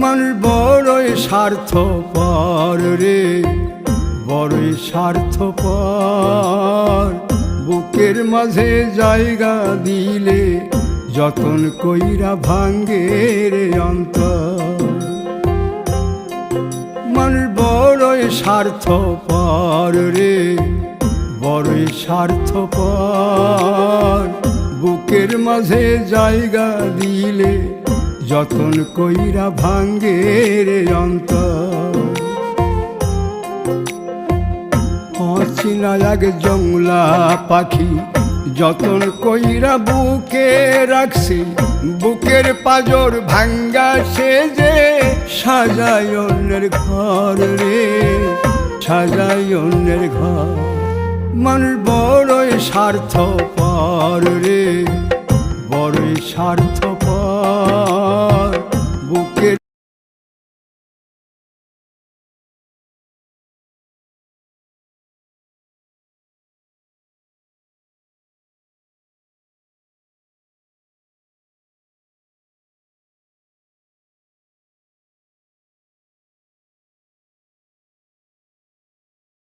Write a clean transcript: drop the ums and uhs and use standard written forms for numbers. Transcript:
মানুষ বড়ই স্বার্থপর রে, বড়ই স্বার্থপর। বুকের মাঝে জায়গা দিলে যতন কইরা ভাঙ্গে রে অন্তর। মানুষ বড়ই স্বার্থপর রে, বড়ই স্বার্থপর। বুকের মাঝে জায়গা দিলে যতন কইরা ভাঙ্গে রে অন্তর। অচিনা এক জংলা পাখি যতন কইরা বুকে রাখছি, বুকের পাজর ভাঙ্গা সে যে সাজায় অন্যের ঘর রে, সাজায় অন্যের ঘর। মানুষ বড়ই স্বার্থপর রে, বড়ই স্বার্থপর।